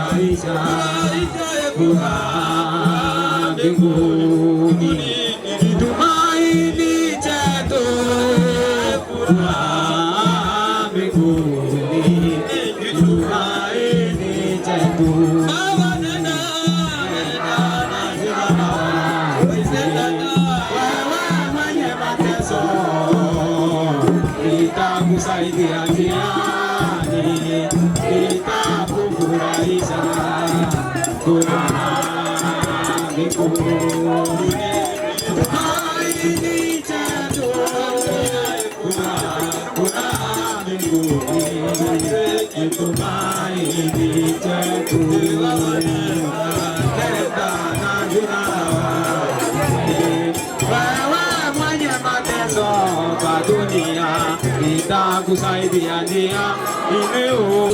kufurahisha, furaha mbinguni tumaini chetu, furaha mbinguni tumaini chetu. Kusaidia njiani, itakufurahisha, furaha mbinguni tumaini chetu, furaha mbinguni tumaini chetu. Wewe mwenye mateso kwa dunia, itakusaidia njia leo.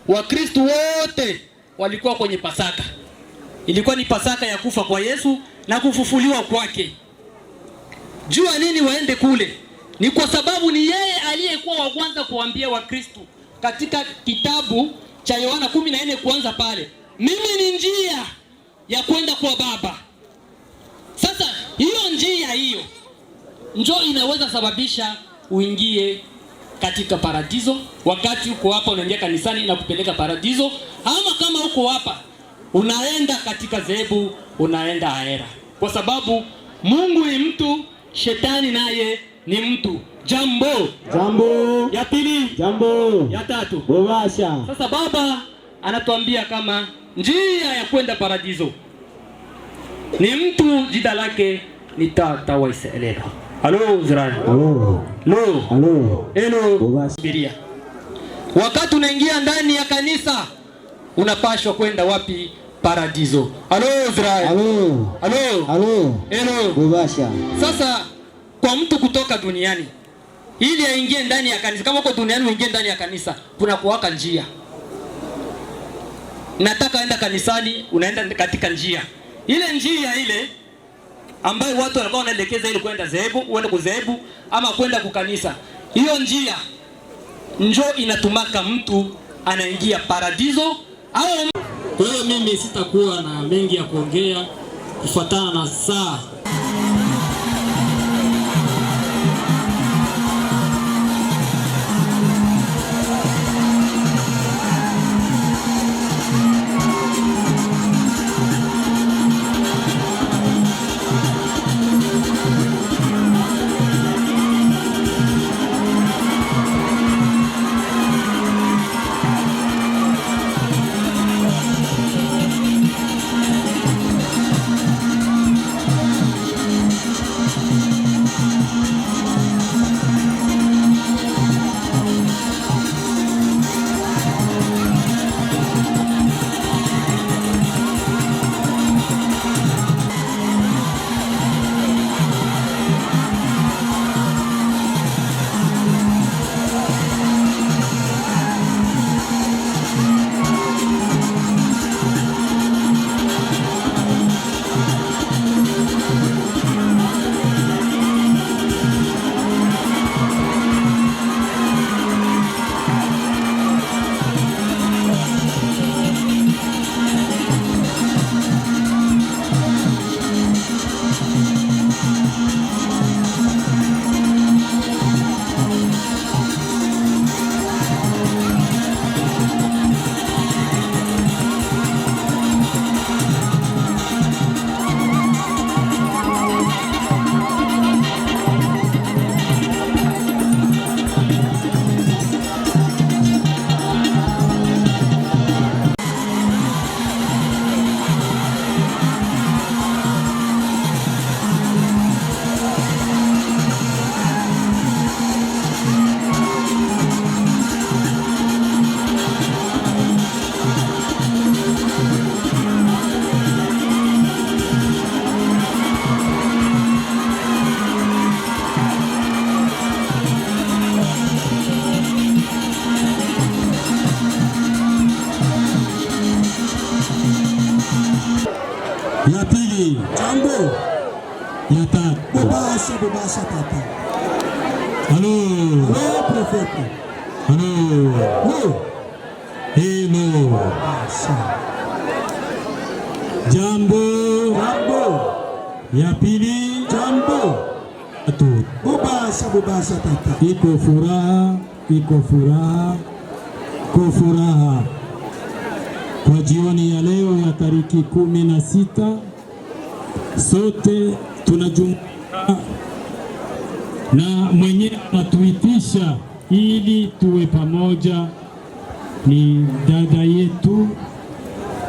Wakristo wote walikuwa kwenye Pasaka. Ilikuwa ni Pasaka ya kufa kwa Yesu na kufufuliwa kwake. Jua nini waende kule? Ni kwa sababu ni yeye aliyekuwa wa kwanza kuambia Wakristo katika kitabu cha Yohana 14 kuanza pale, mimi ni njia ya kwenda kwa Baba. Sasa hiyo njia hiyo njoo inaweza sababisha uingie katika paradiso. Wakati uko hapa unaingia kanisani na kupeleka paradiso, ama kama uko hapa unaenda katika zebu, unaenda ahera. Kwa sababu Mungu ni mtu, shetani naye ni mtu. Jambo ya pili, jambo ya tatu, bobasha. Sasa Baba anatuambia kama njia ya kwenda paradiso ni mtu, jina lake ni Tata wa Israeli. Halo Israeli. Halo. Biria. Wakati unaingia ndani ya kanisa unapashwa kwenda wapi? Paradiso. Halo Israeli. Halo. Bobasha. Sasa kwa mtu kutoka duniani ili aingie ndani ya kanisa, kama uko duniani uingie ndani ya kanisa, kuna kuwaka njia. Nataka enda kanisani, unaenda katika njia. Ile njia ile ambayo watu walikuwa wanaelekeza ili kwenda zehebu, uende kuzehebu ama kwenda kukanisa. Hiyo njia njoo inatumaka mtu anaingia paradiso au. Kwa hiyo mimi sitakuwa na mengi ya kuongea kufuatana na saa. pili. Jambo. Ya tatu. Bobasha papa. Halo. Halo profeta. Halo. Halo. Hello. Jambo. Jambo. Ya pili. Jambo. Tatu. Bobasha papa. Iko furaha kwa jioni ya leo ya tariki 16. Sote tunajumuika na mwenye anatuitisha ili tuwe pamoja ni dada yetu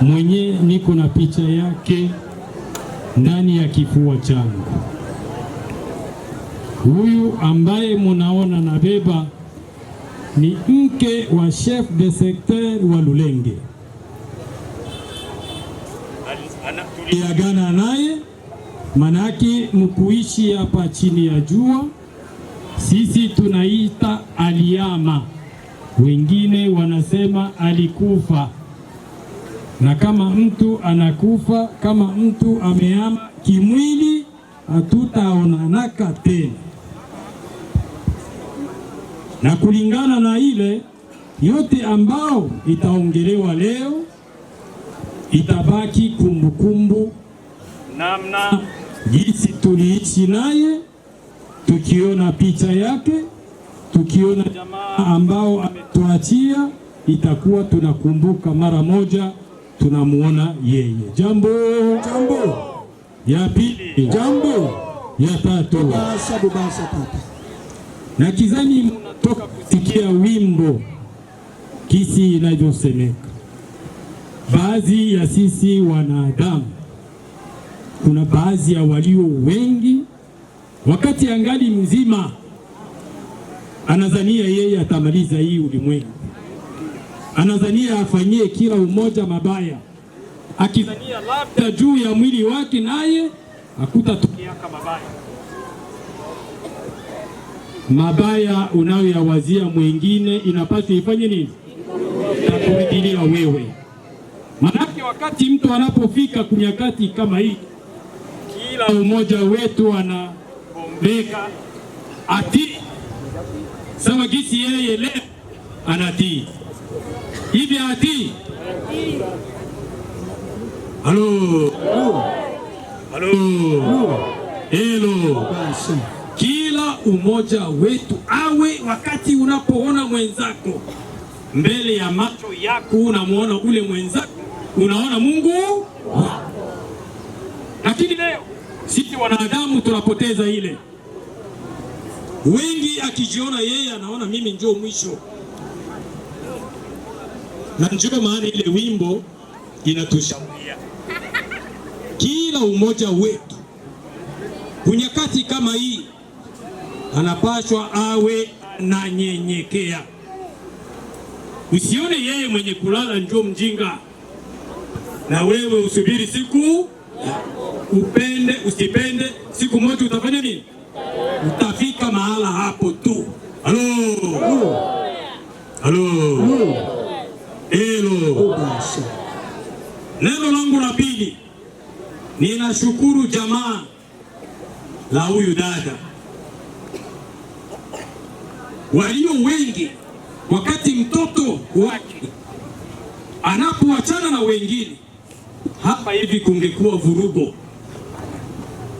mwenye niko na picha yake ndani ya kifua changu. Huyu ambaye munaona nabeba ni mke wa chef de secteur wa Lulenge. Tuliagana naye, manake mkuishi hapa chini ya jua, sisi tunaita aliama, wengine wanasema alikufa. Na kama mtu anakufa, kama mtu ameama kimwili, hatutaonanaka tena. Na kulingana na ile yote ambao itaongelewa leo, itabaki kumbukumbu namna jinsi tuliishi naye, tukiona picha yake, tukiona jamaa ambao ametuachia, itakuwa tunakumbuka mara moja, tunamuona yeye. Jambo ya pili. Jambo ya tatu. Bobasha papa. Na kizani mnatoka kusikia wimbo kisi inavyosemeka. Baadhi ya sisi wanadamu, kuna baadhi ya walio wengi, wakati angali mzima anazania yeye atamaliza hii ulimwengu, anazania afanyie kila umoja mabaya, akizania labda juu ya mwili wake naye hakutatokeaka mabaya unayoyawazia mwingine inapaswa ifanye nini? Takurudilia wewe. Manake wakati mtu anapofika kunyakati kama hii, kila umoja wetu anabombeka ati sawa gisi yeye leo anatii hivi ati. Halo. Hello. Kila umoja wetu awe, wakati unapoona mwenzako mbele ya macho yako, unamuona ule mwenzako, unaona Mungu. Lakini leo sisi wanadamu tunapoteza ile. Wengi akijiona yeye anaona mimi njoo mwisho, na njoo maana ile wimbo inatushauri kila umoja wetu kunyakati kama hii anapashwa awe na nyenyekea. Usione yeye mwenye kulala njoo mjinga, na wewe usubiri siku, upende usipende, siku moja utafanya nini? Utafika mahala hapo tu. Halo. Hello. Neno langu la pili, ninashukuru jamaa la huyu dada walio wengi, wakati mtoto wake anapoachana na wengine hapa hivi, kungekuwa vurugo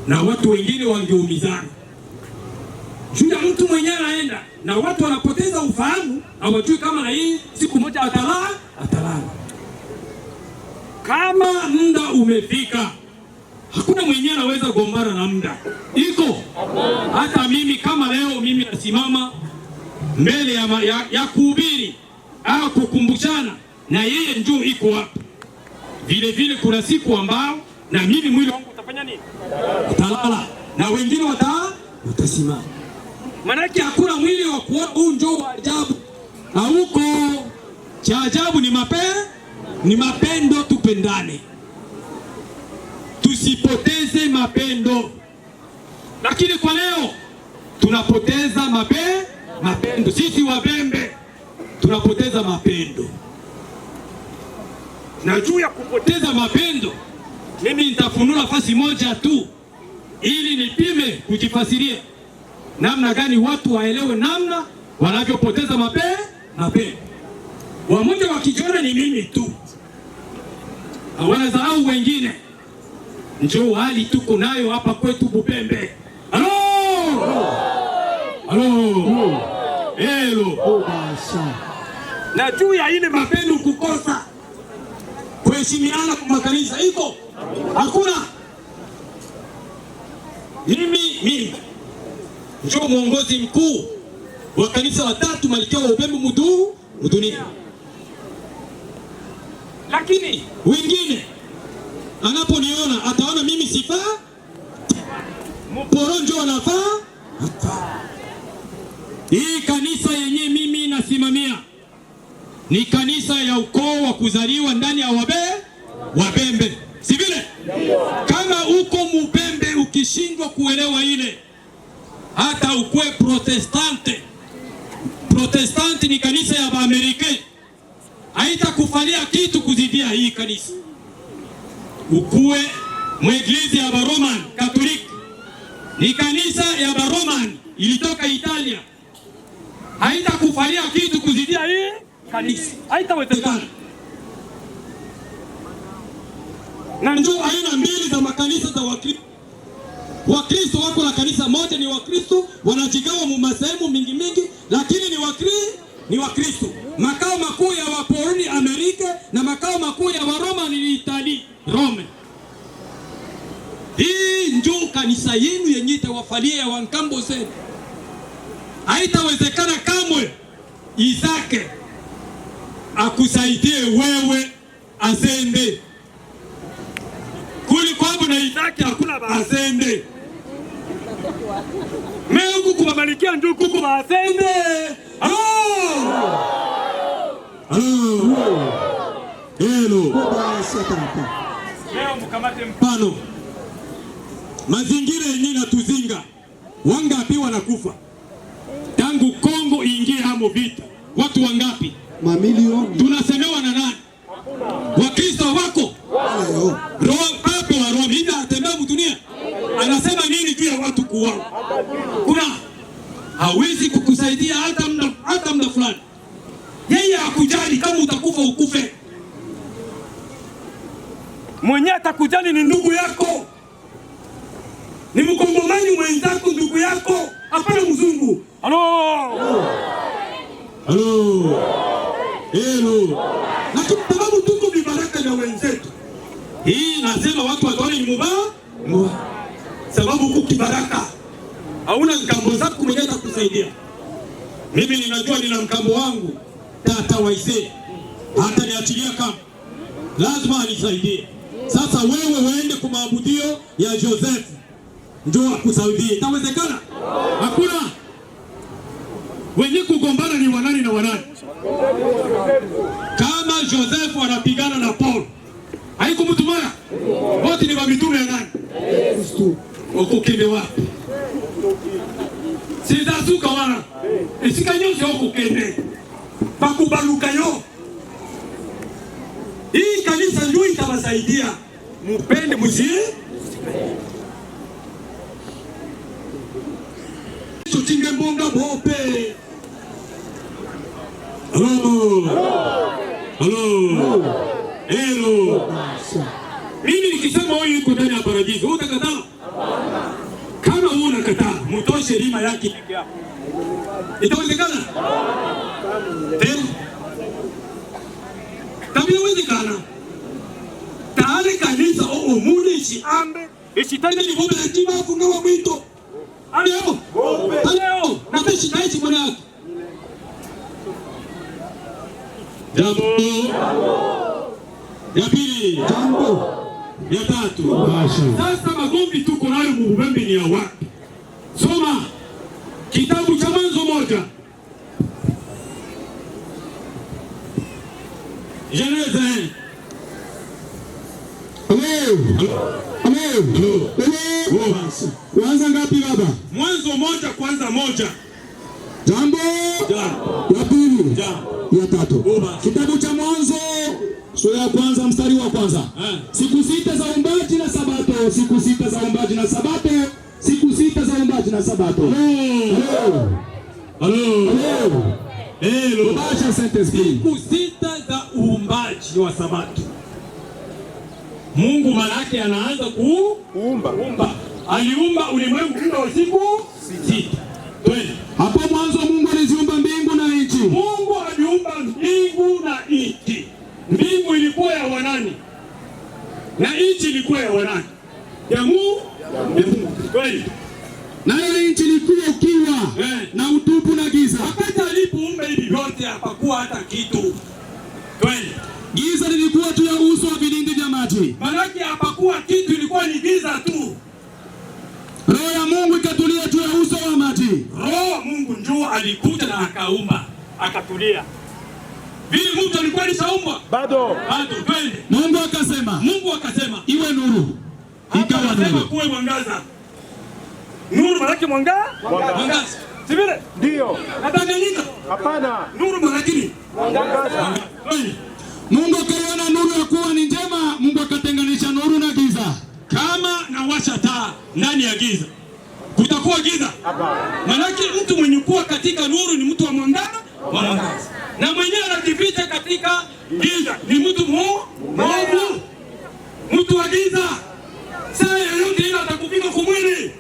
na watu wengine wangeumizana juu ya mtu mwenyewe anaenda, na watu wanapoteza ufahamu, hawajui kama na hii siku moja atalala. Kama muda umefika, hakuna mwenyewe anaweza gombana na muda. Iko hata mimi kama leo mimi nasimama mbele ya kuhubiri au kukumbushana na yeye, njoo iko hapa. Vile vile kuna siku ambao na mimi mwili wangu utafanya nini? Utalala na wengine utasimama. Manake hakuna mwili wa kuona huu njoo wa ajabu. Hauko. Cha ajabu ni mapendo, tupendane. Tusipoteze mapendo. Lakini kwa leo tunapoteza mapendo. Sisi Wabembe tunapoteza mapendo. Na juu ya kupoteza mapendo, Mimi nitafunua nafasi moja tu ili nipime kujifasiria namna gani watu waelewe namna wanavyopoteza mapema. Wamoja wakijiona ni mimi tu, wanadharau wengine. Njoo hali tuko nayo hapa kwetu Bupembe. Halo! Hello. Na juu ya ile mapendo kukosa kuheshimiana kwa makanisa iko hakuna. Mimi njoo mwongozi mkuu wa kanisa wa tatu Malkia wa Upembe Mudunia. Lakini wengine anaponiona ataona mimi sifaa, Poronjo anafaa. Hii kanisa yenye mimi nasimamia ni kanisa ya ukoo wa kuzaliwa ndani ya Wabembe. Si vile? Kama uko Mubembe ukishindwa kuelewa ile, hata ukwe Protestanti ni kanisa ya Amerika, haitakufalia kitu kuzidia hii kanisa. Ukue mweglizi ya Roman Catholic ni kanisa ya Roman ilitoka Italia, haitakufalia kitu kuzidia hii kanisa, haitawezekana. Na njoo aina mbili za makanisa za Wakristo. Wakristo wako na kanisa moja, ni Wakristo wanajigawa masehemu mingi, lakini ni Wakristo. Makao makuu ya Waporoni Amerika na makao makuu ya Waroma ni Italia, Rome. Hii njoo kanisa yenu yenye itawafalia ya wankambo zenu. Haitawezekana kamwe Isake akusaidie wewe asende. Kuli kwabo na Isake hakuna baasende. Mungu kubabarikia njoo kuku baasende. Hello. Leo mkamate mpano. Mazingira yenyewe natuzinga. Wangapi wanakufa tangu Kongo ingie hamo vita? Watu wangapi? Mamilioni. Tunasemewa na nani? Wakristo wako? Papa wa Roma hivi atembea mdunia anasema nini juu ya watu kuuawa? Kuna hawezi kukusaidia hata muda fulani. Yeye hakujali kama utakufa ukufe. Mwenye atakujali ni ndugu yako, ni mkongomani mwenzako, ndugu yako, hapana mzungu. Hello. Na sababu tuko vibaraka na wenzetu. Hii nasema watu wataona ni mubaya. Sababu uko kibaraka, hauna mkambo zako mwenye atakusaidia. Mimi ninajua nina mkambo wangu tata waise, hata niachilia kama lazima anisaidie. Sasa wewe waende kwa maabudio ya Joseph, njoo akusaidie. Itawezekana? Hakuna. Wenye kugombana ni wanani na wanani? Kama Joseph wanapigana na Paul, haiko mtu mmoja, wote ni mitume ya nani? Kristo. Ukukende wapi? Sizazuka wana isikanyoze ukukende bakubaluka yo. Hii kanisa ndio itawasaidia. Mupende mzee tutinge mbonga bope. Hello. Mimi nikisema wewe yuko ndani ya paradiso, utakataa? Kama wewe unakataa, mtoshe lima yake hapo. Itawezekana? Tabiwezekana. Tayari kanisa mudi ishiambe, ishitende ni bombe la jima fungawa mwito. Aleo, na peshi na hichi mwana yake. Jambo. Ya pili. Jambo. Ya tatu. Sasa magomvi tuko nayo Mubembe ni ya wapi? Soma kitabu cha Mwanzo 1. Genese. Kwanza ngapi baba? Mwanzo 1 kwanza 1. Jambo. Ya pili. Ya tatu. Kitabu cha Mwanzo sura ya kwanza mstari wa kwanza. Siku sita za uumbaji uumbaji na Sabato, siku sita za uumbaji na Sabato, siku sita za uumbaji na Sabato. Basha sentence. Siku sita za uumbaji wa Sabato. Mungu malaki anaanza kuumba. Aliumba ulimwengu muda wa siku sita. Twende. Hapo mwanzo Mungu aliziumba mbingu na nchi. Mungu aliumba mbingu na nchi. Mbingu ilikuwa ya wanani? Na nchi ilikuwa ya wanani? Ya Mungu. Twende. Na ile nchi ilikuwa ukiwa na utupu na giza. Wakati alipoumba hivi vyote hapakuwa hata kitu. Twende. Giza lilikuwa juu ya uso wa vilindi vya maji. Malaki hapakuwa kitu, ilikuwa ni giza tu. Roho ya Mungu ikatulia juu ya uso wa maji. Roho wa Mungu njoo alikuja na akaumba, akatulia. Vile mtu alikuwa alishaumba? Bado. Twende. Mungu akasema iwe nuru. Ikawa nuru. Kuwe mwangaza. Nuru malaki mwangaza. Si vile? Ndio. Natanganyika? Hapana. Nuru malaki mwangaza. Mungu akaiona nuru ya kuwa ni njema, Mungu akatenganisha nuru na giza. Kama nawasha taa ndani ya giza, kutakuwa giza? Hapana. Malaki mtu mwenye kuwa katika nuru ni mtu wa mwangaza. Na mwenyewe anajificha katika giza ni mtu mwovu. Mtu wa giza saa yoyote ile atakupika kumwili.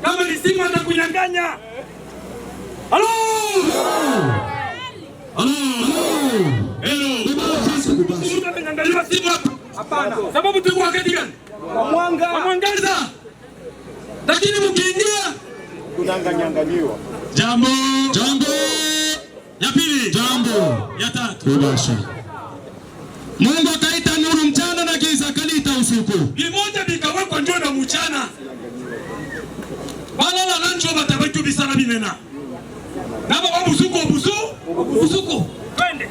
Kama ni simu atakunyang'anya. Halo. Mtu amenyang'aliwa simu hapa? Hapana. Sababu tuko wakati gani? Mwangaza. Lakini mkiingia tunanyang'anywa. Jambo. Ya pili. Ya tatu. Mungu akaita nuru mchana na giza akaliita usiku. Bimoja bikawekwa ndio na mchana. Balala nanjo batabaki bisana binena. Naba wabusuko. Twende.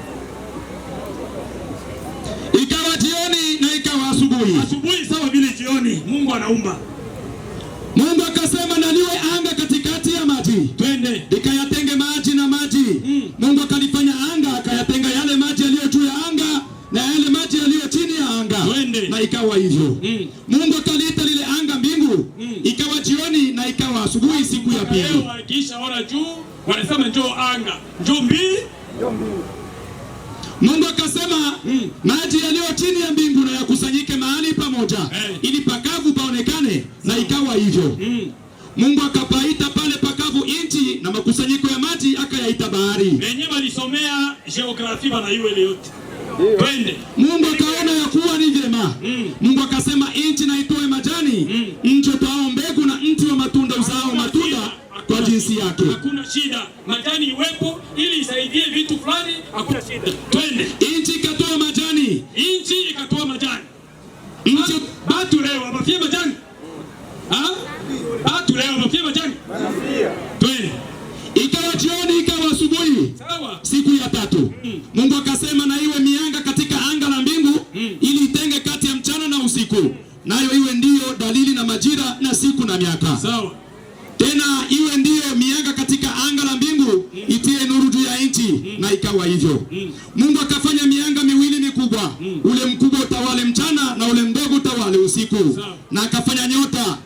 Ikawa jioni na ikawa asubuhi. Asubuhi sawa vile jioni. Mungu anaumba. Mungu akasema na liwe anga katikati ya maji. Twende. Ikayatenge maji na maji. Mungu akalifanya anga, akayatenga yale maji yaliyo juu ya anga na yale maji yaliyo chini ya anga. Twende. Na ikawa hivyo. Mungu akaliita lile anga mbingu. Ikawa jioni na ikawa asubuhi siku ya pili. Leo wakisha ona juu, wanasema njoo anga. Njoo mbili. Mungu akasema maji yaliyo chini ya mbingu na yakusanyike mahali pamoja ili pakavu paonekane, na ikawa hivyo. Mungu akapaita pale pakavu nchi na makusanyiko ya maji akayaita bahari. Wenyewe walisomea geografia na iwe yote. Twende. Mungu akaona ya kuwa ni vyema. Mungu akasema nchi na itoe majani, nchi utao mbegu na mti wa matunda uzao matunda kwa jinsi yake. Hakuna shida. Majani iwepo ili isaidie vitu fulani, hakuna shida. Twende. Nchi ikatoa majani. Nchi batu leo wabafie majani. Batu leo wabafie majani. Twende. Ikawa jioni ikawa asubuhi. Sawa. Siku ya tatu. Mungu akasema na iwe mianga katika anga la mbingu ili itenge kati ya mchana na usiku. Nayo iwe ndiyo dalili na majira na siku na miaka. Sawa. Tena iwe ndiyo mianga katika anga la mbingu itie nuru juu ya nchi, na ikawa hivyo. Mungu akafanya mianga miwili mikubwa, ule mkubwa utawale mchana na ule mdogo utawale usiku. Na akafanya nyota.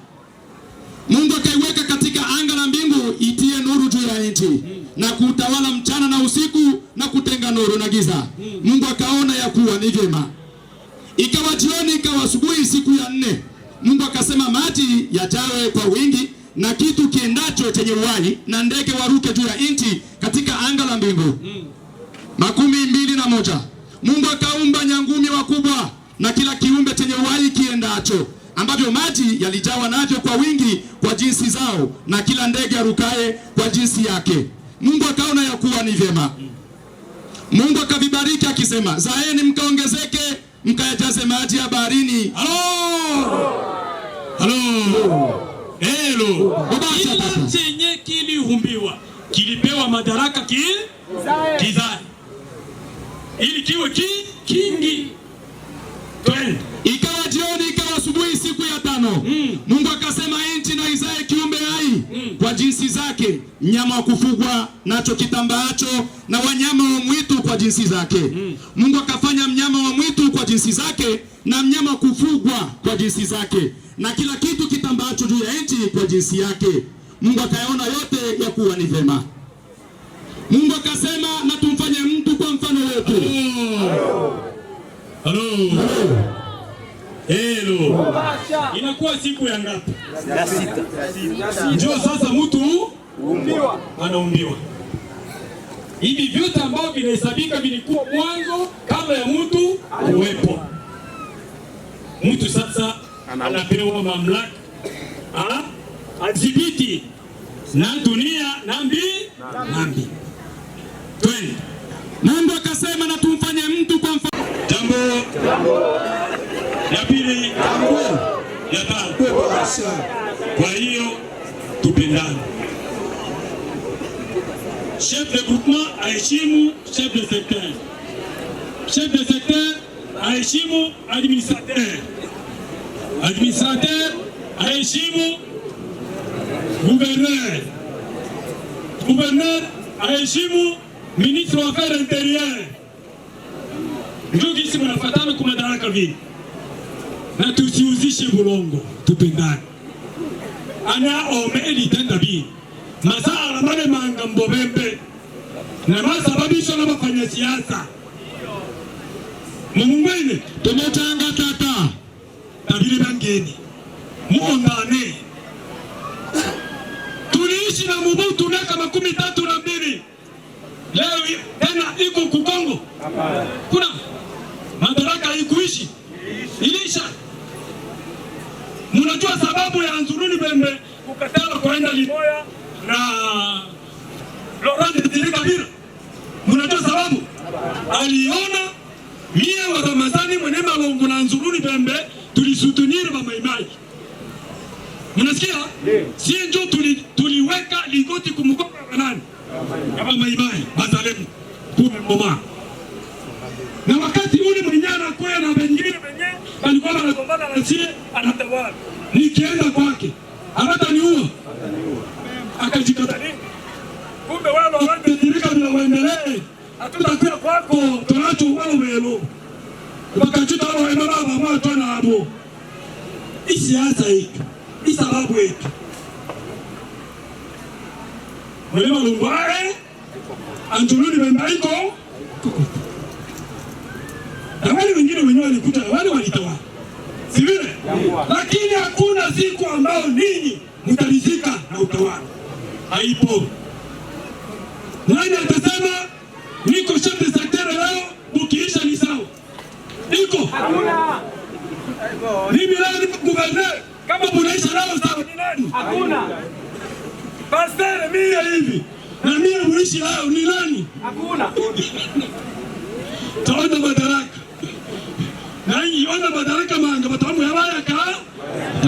Mungu akaiweka katika anga la mbingu itie nuru juu ya nchi na kutawala mchana na usiku na kutenga nuru na giza. Mungu akaona ya kuwa ni vyema. Ikawa jioni ikawa asubuhi siku ya 4. Mungu akasema maji yajawe kwa wingi na kitu kiendacho chenye uhai na ndege waruke juu ya nchi katika anga la mbingu. 21. Mungu akaumba nyangumi wakubwa na kila kiumbe chenye uhai kiendacho, ambavyo maji yalijawa navyo kwa wingi kwa jinsi zao, na kila ndege arukaye kwa jinsi yake. Mungu akaona ya kuwa ni vyema. Mungu akavibariki akisema, zaeni mkaongezeke, mkayajaze maji ya baharini. Kila chenye kilihumbiwa kilipewa madaraka kizae ili kiwe kingi. Twende. Ikawa jioni ikawa asubuhi siku ya 5. Mungu akasema nchi na izae kiumbe hai kwa jinsi zake, mnyama wa kufugwa nacho kitambaacho, na wanyama wa mwitu kwa jinsi zake. Mungu akafanya mnyama wa mwitu kwa jinsi zake, na mnyama wa kufugwa kwa jinsi zake, na kila kitu kitambaacho juu ya nchi kwa jinsi yake. Mungu akayaona yote ya kuwa ni vema. Mungu akasema, na tumfanye mtu kwa mfano wetu. Hello. Inakuwa siku ya ngapi? Ya 6. Njoo sasa mtu anaumbiwa. Hivi vyote ambavyo vinahesabika vilikuwa mwanzo kabla ya mtu kuwepo. Mtu sasa anapewa mamlaka adhibiti na dunia na mbingu. Twende. Mungu akasema, na tumfanye mtu kwa mfano. Jambo. Ya pili, ya tatu. Kwa hiyo tupendane. Chef de groupement aheshimu chef de secteur. Chef de secteur aheshimu administrateur. Administrateur aheshimu gouverneur. Gouverneur aheshimu ministre wa affaires intérieures. Ndio kisi mnafatana kwa madaraka vile. Na tusiuzishe bulongo, tupendane. Ana omeli tenda bi. Masala mane manga mbobembe. Na masababisho na mafanya siasa. Mumungwene, tumetanga tata. Tabili bangeni. Muondane. Tuliishi na Mobutu miaka 32. Leo tena iko kukongo. Kuna madaraka haikuishi. Ilisha. Mnajua sababu ya Nzuruni Bembe kukatala kwenda Limoya na Laurent Desire Kabila? Mnajua sababu? Aliona mie wa Ramazani mwene Malongo na Nzuruni Bembe tulisutunire ba maimai. Mnasikia? Si njo tuliweka ligoti kumukoka kanani kama maimai bazalemu kume moma. Na wakati ule mwenyana kwa na wengine wenye walikuwa wanagombana na sie anatawala. Nikienda kwake anataniua. Akajikatalia. Kumbe wao wanadirika bila waendelee. Hatutakuwa kwako tunacho wao. Wakachuta wao ina baba wao tena hapo. Isiasa hii. Isababu yetu. Mwalimu Lumbae Anzuruni Bembe iko na wale wengine wenyewe walikuta wale walitawala. Si vile? Lakini hakuna siku ambao ninyi mtalizika na utawala. Haipo. Nani atasema niko chef de secteur leo ukiisha ni sawa? Niko. Hakuna. Mimi leo ni gouverneur. Kama unaisha leo sawa ni nani? Hakuna. Pastor mimi hivi. Na mimi uishi leo ni nani? Hakuna. Taona madaraka. Nani ona madaraka manga batamu ya baya ka?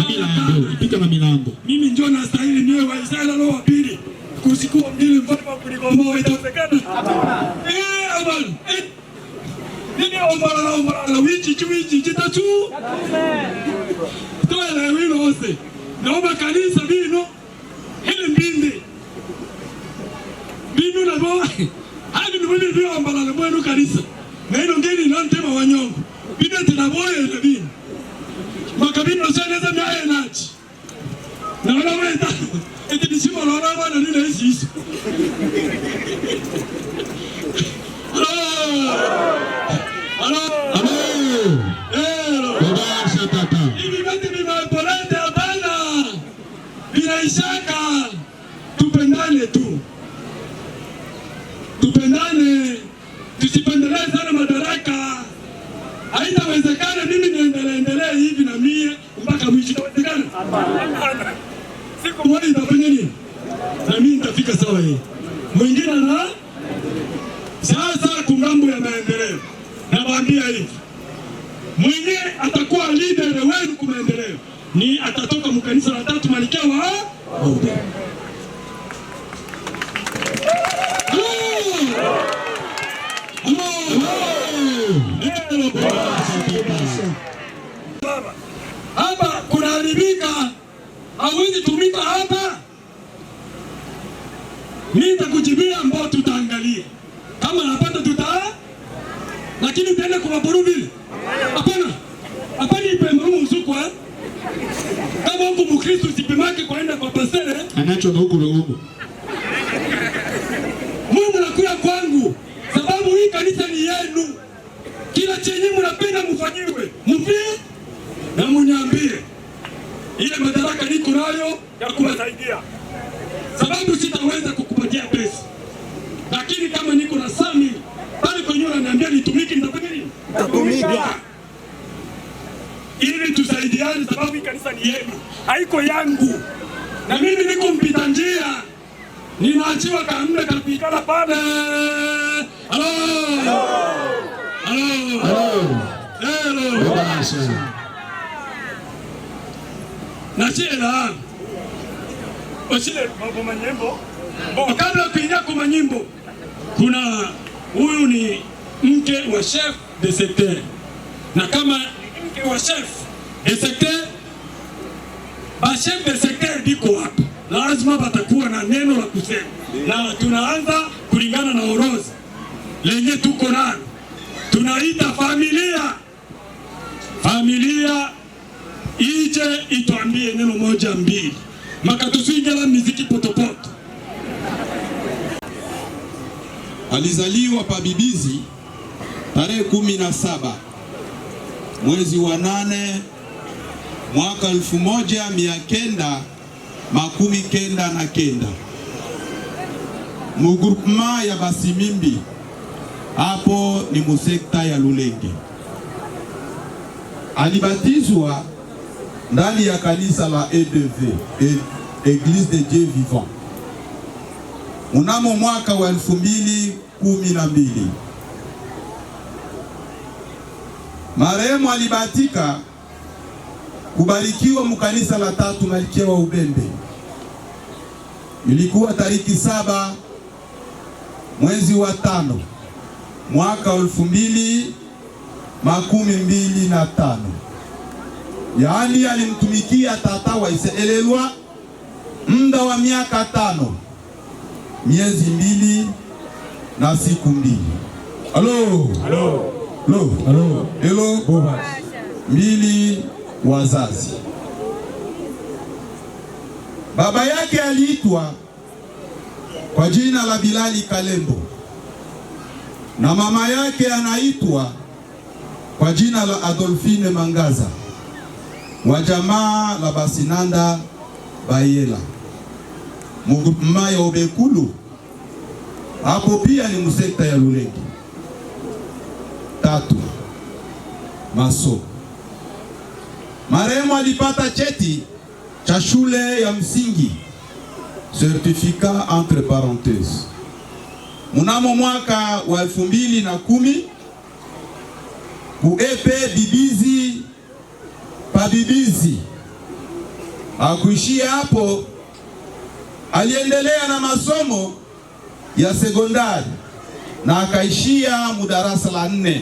Milango, ipika na milango. Mimi njoo na stahili niwe wa Israeli leo wa pili. Kusikuwa mdili mfalme kulikomboa itawezekana? Aman. Nini ombala wiki chitatu? Toa la wino ose. Naomba kanisa bino hili mbinde. Bino na bo. Hadi ni mimi ndio ombala na mwenu kanisa. Na hilo ngeni nantema wanyongo. Bino tena boye na bino. Makabino seneza myae nachi. Na wala weta. Eti nisimo lora bana nile hizi. Hello. Babasha tata. Hivi basi nimepoleta bana. Bila ishaka tupendane tu. Tupendane. Tusipendelee sana madaraka. Haitawezekana mimi niendelee hivi na mie mpaka mwisho. Itawezekana? Hapana. Siku moja itafanya nini? Na mimi nitafika sawa hii. Mwingine na sasa kungambo ya maendeleo. Nawaambia hivi. Mwenye atakuwa leader wenu kwa maendeleo ni atatoka mkanisa la tatu Malkia wa hapa kunaharibika, hawezi tumika hapa. Mimi nitakujibia ambao tutaangalia. Kama napata lakini utaenda kwa maboru vile. Hapana. Hapana ipemrumu usuku Kama huko Mkristo sipimake kwaenda kwa pasere. Anacho na huko huko. Mungu nakuya kwangu sababu hii kanisa ni yenu. Kila chenye mnapenda mfanyiwe. Mfie na mniambie. Ile madaraka niko nayo ya kuwasaidia. Sababu sitaweza kukupatia pesa. Lakini kama niko na sami pale kwenye unaniambia nitumike nitafanya nini? Nitatumika. Ili tusaidiane sababu hii kanisa ni yenu. Haiko yangu. Na mimi niko mpita njia. Ninaachiwa kaamna kapikana pale. Halo. Halo. Halo. Halo. Na chela. Osile mambo manyimbo. Kabla kuingia kwa manyimbo kuna huyu ni mke wa chef de secteur. Na kama mke wa chef de secteur ba chef de secteur biko hapa. Lazima batakuwa na neno la kusema. Na tunaanza kulingana na orodha lenye tuko nalo. Tunaita familia. Familia ije ituambie neno moja mbili. Makatusingira muziki potopoto. Alizaliwa pa Bibizi tarehe 17 mwezi wa 8 mwaka 1999 mu groupement ya Basimimbi, hapo ni musekta ya Lulenge. Alibatizwa ndani ya kanisa la EDV, Église de Dieu Vivant, mnamo mwaka wa 2012. Marehemu alibatika kubarikiwa mkanisa la tatu Malkia wa Ubembe. Ilikuwa tariki 7 mwezi wa 5 mwaka 2025. Yaani alimtumikia tata wa Iselelwa muda wa miaka 5, miezi 2 na siku 2. Halo. Halo. Halo. Halo. Hello. Boba. 2 wazazi. Baba yake aliitwa kwa jina la Bilali Kalembo na mama yake anaitwa kwa jina la Adolfine Mangaza wa jamaa la Basinanda Bayela mugupuma ya Obekulu, hapo pia ni musekta ya Lulenge. 3. Maso. Marehemu alipata cheti cha shule ya msingi, certificat entre parenthèses, mnamo mwaka wa 2010 ku EP Bibizi pa Bibizi. Hakuishia hapo, aliendelea na masomo ya sekondari na akaishia mudarasa la 4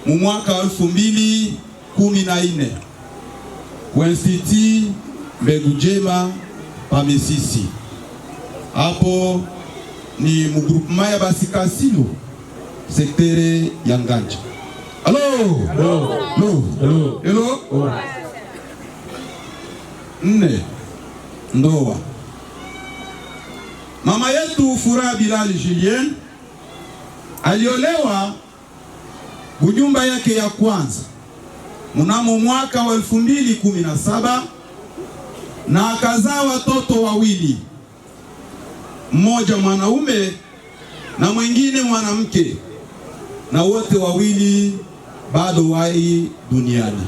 mu mwaka wa 2014 kwa Institut Mbegu Njema pa Mesisi. Hapo ni mugroupement ya Basikasilu, sektere ya Nganja. Halo. Hello. Hello. Hello. Hello. 4. Ndoa. Mama yetu Furaha Bilali Julien aliolewa bunyumba yake ya kwanza mnamo mwaka wa 2017 na akazaa watoto 2, mmoja mwanaume na mwingine mwanamke, na wote 2 bado wai duniani.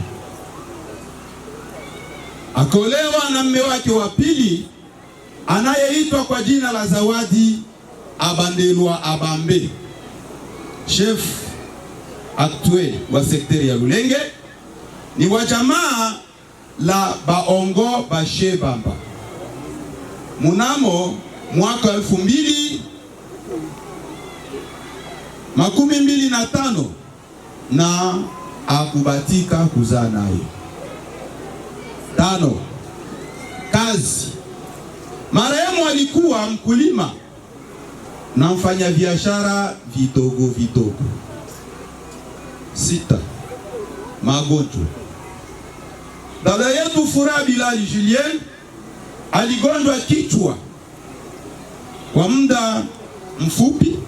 Akolewa na mume wake wa pili anayeitwa kwa jina la Zawadi Abandelwa Abambe, chef actuel wa sekteri ya Lulenge, ni wa jamaa la Baongo Bashe Bamba. Mnamo mwaka 2025 na akubatika kuzaa naye. 5. Kazi. Marehemu alikuwa mkulima na mfanya biashara vidogo vidogo. 6. Magonjwa. Dada yetu Furaha Bilali Julien aligonjwa kichwa kwa muda mfupi,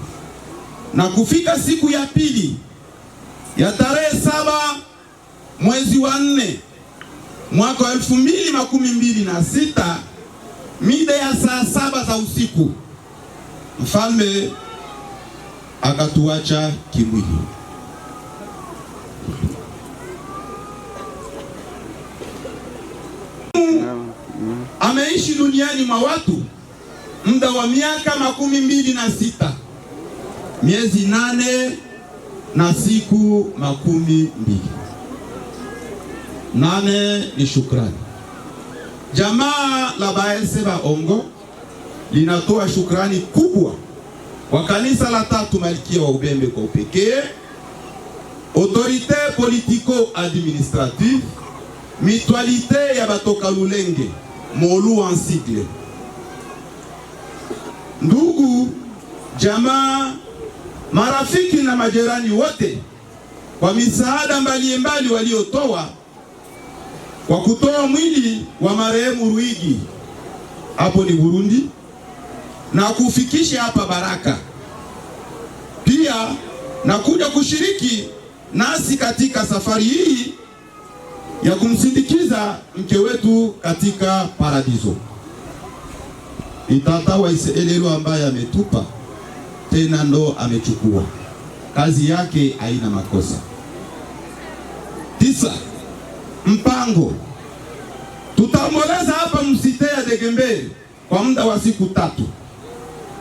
na kufika siku ya pili ya tarehe 7 mwezi wa 4 mwaka wa 2026 mida ya saa 7 za usiku, mfalme akatuacha kimwili. Ameishi duniani mwa watu muda wa miaka 26, miezi 8 na siku 12. 8 ni shukrani. Jamaa la Baese Baongo linatoa shukrani kubwa kwa kanisa la 3 Malkia wa Ubembe kwa upekee, autorite politico-administrative, mutualite ya Batoka Lulenge, Molu en sigle, ndugu, jamaa, marafiki na majirani wote kwa misaada mbalimbali waliotoa kwa kutoa mwili wa marehemu Ruigi hapo ni Burundi na kufikisha hapa Baraka. Pia na kuja kushiriki nasi katika safari hii ya kumsindikiza mke wetu katika paradiso. Itata wa Elelo ambaye ametupa tena ndo amechukua. Kazi yake haina makosa. 9. Mpango. Tutaomboleza hapa msite ya Degembere kwa muda wa siku 3,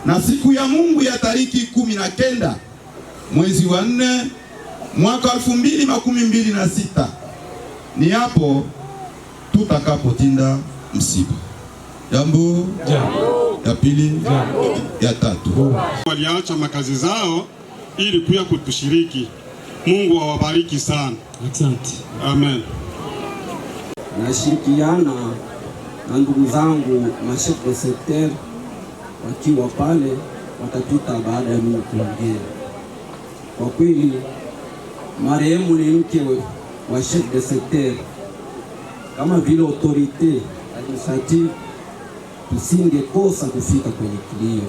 na siku ya Mungu ya tariki 19 mwezi wa 4 mwaka 2026 ni hapo tutakapotinda msiba. Jambo ya pili, ya 3. Waliacha makazi zao ili kuya kutushiriki. Mungu awabariki sana. Asante. Amen. Nashirikiana na ndugu zangu mashef de secteur wakiwa pale, watatuita baada ya mimi kuongea. Kwa kweli marehemu ni mke wa chef de secteur, kama vile autorite administrative tusingekosa kufika kwenye kilio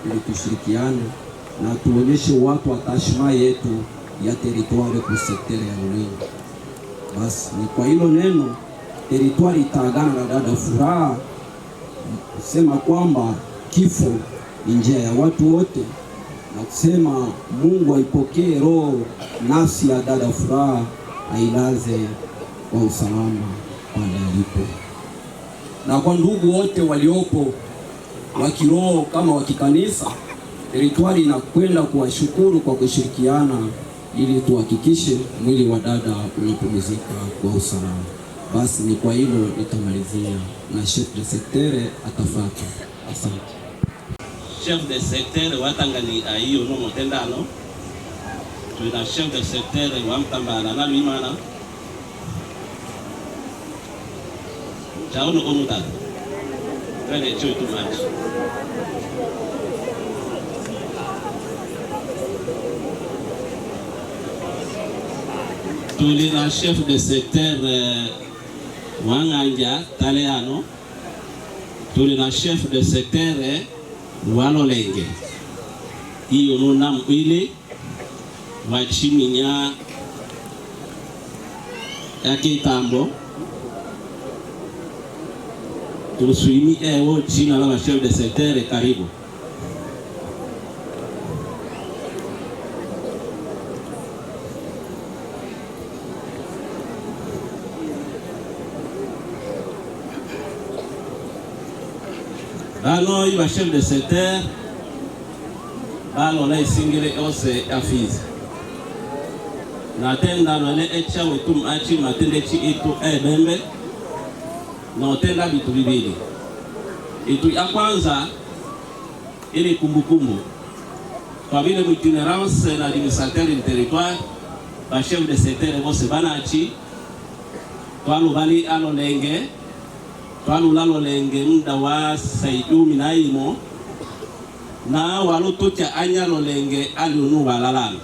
ili tushirikiane na tuonyeshe watu attachment yetu ya territoire ku secteur ya Rulinga. Basi ni kwa hilo neno territoire itaagana na dada Furaha kusema kwamba kifo ni njia ya watu wote, na kusema Mungu aipokee roho nafsi ya dada Furaha, ailaze kwa usalama pale alipo. Na kwa ndugu wote waliopo wa kiroho kama wa kikanisa, territoire inakwenda kuwashukuru kwa kushirikiana ili tuhakikishe mwili wa dada unapumzika kwa usalama. Basi ni kwa hilo nitamalizia na chef de secteur atafuata. Asante. Chef de secteur watangani ayo no motendano. Tuna chef de secteur wa Mtambala na Limana. Chaono onuta. Twende chuo tumaji. Tulina chef de secteur Wanganja Taleano. Tulina chef de secteur Walolenge. Iyo nuna mwili wachiminya ya kitambo. Tulisuimi ewo jina la chef de secteur karibu. Bano iwa chef de secteur balo na isingile ose afizi na tenda na le echa wetu achi matende chi itu ebembe na tenda bitu bibili. Itu ya kwanza ili kumbukumbu kwa vile itinerance na administrateur du territoire ba chef de secteur bose banachi twalu bali alolenge twalu lalolenge muda wa saidumi na imo na walutucha anyalo lenge alunu walalano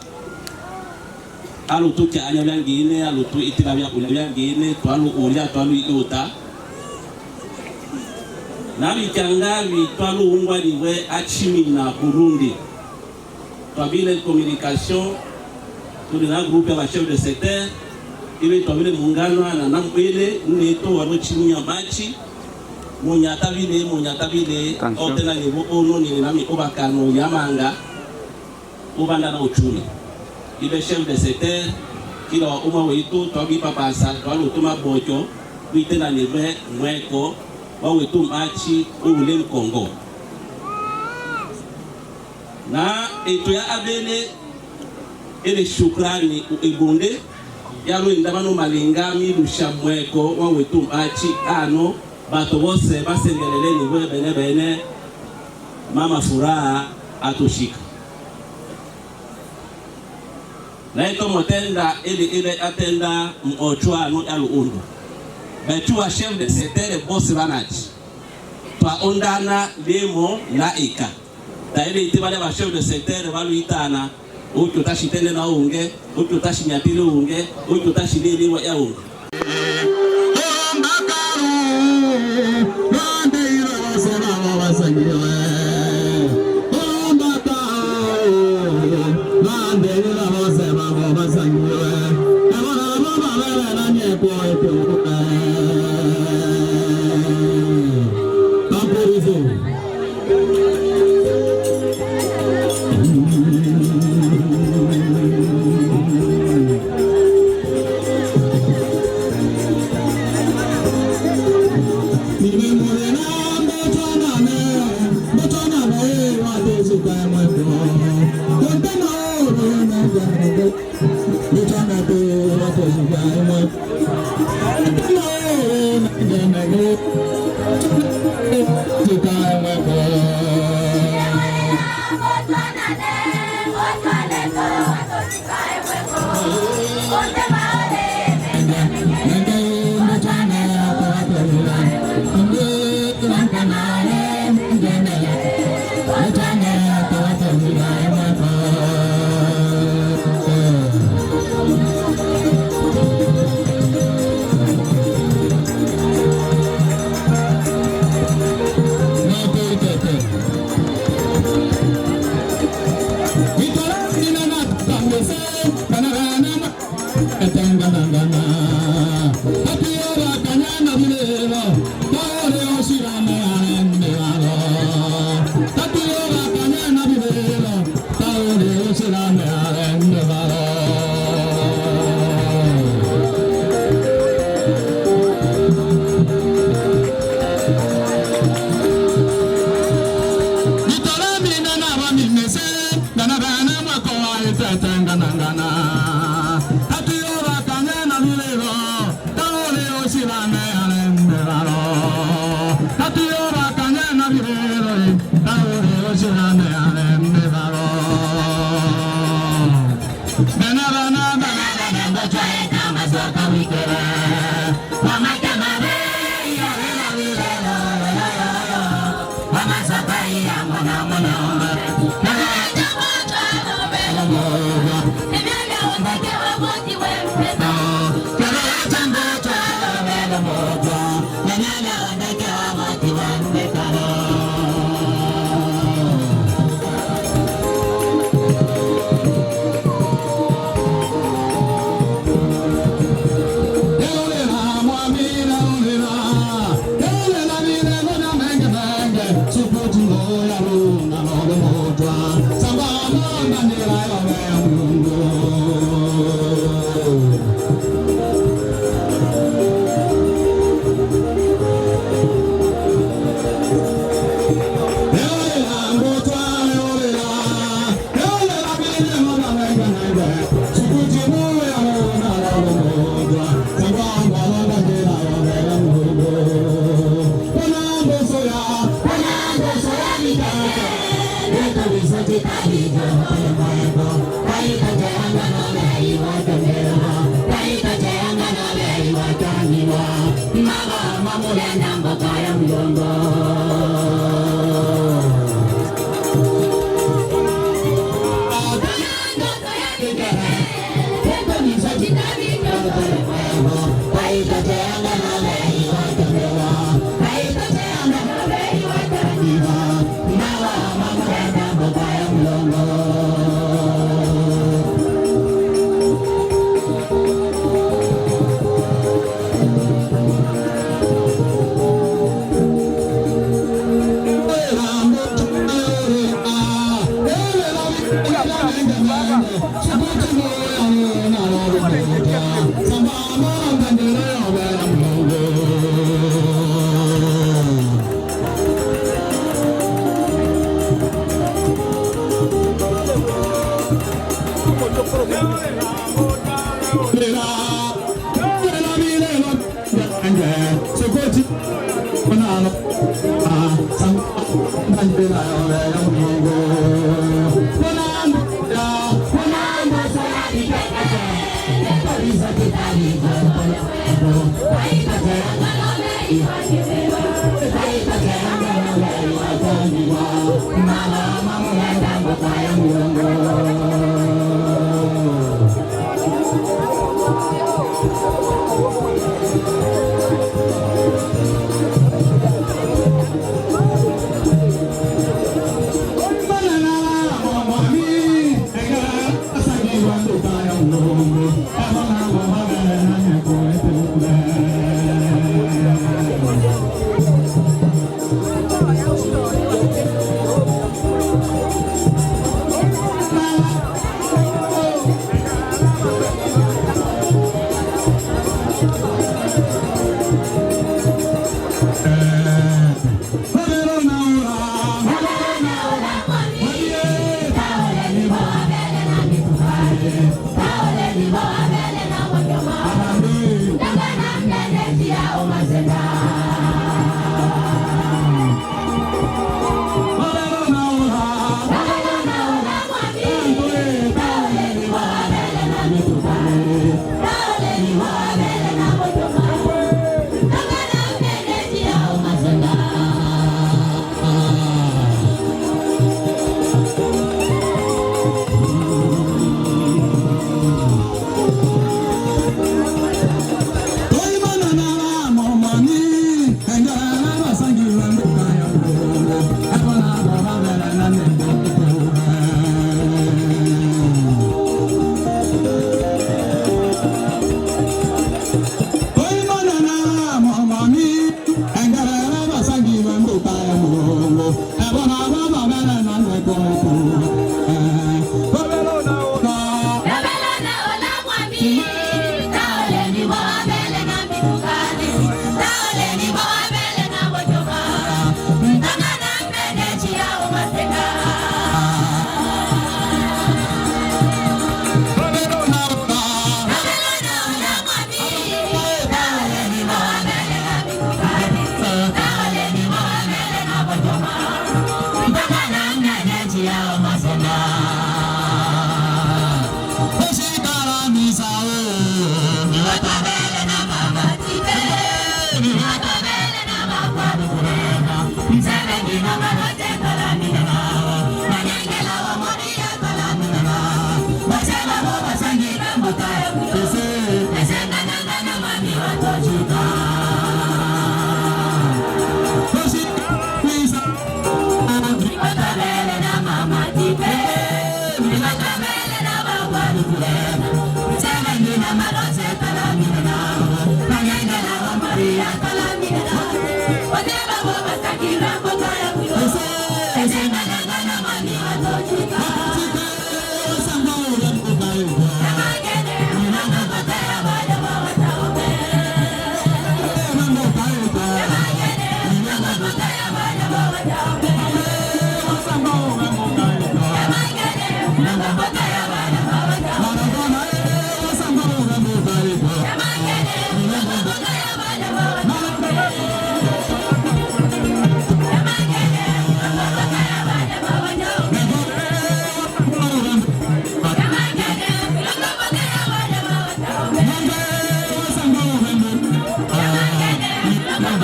alutucha anyalo ngine alutu itilabya kulabya ngine twalu ulia twalu iluta na bikangabi twalu ungwa liwe achimi na Burundi twabile communication tulina groupe ya chef de secteur ile twabile muungano na nampele neto walochimi ya machi munyatabile otena nivo ono ni nami obakano yamanga ubanda na uchumi ile chef de secteur kila wa uma wetu twabi papasa twalo tuma bocho kuitena nive mweko wa wetu machi ule Kongo na eto ya abele ele shukrani uibunde yalo indabano malingami lushamweko wa wetu machi ano bato bose basengelele niwe bene mama furaha atushika na ito motenda ile atenda mochwa no alu undu betu wa chef de secteur boss banachi twa ondana lemo na ika ta ile itibale ba chef de secteur balu itana uto tashitende na unge uto tashinyatile unge uto tashilele wa ya unge Mama,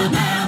Bye.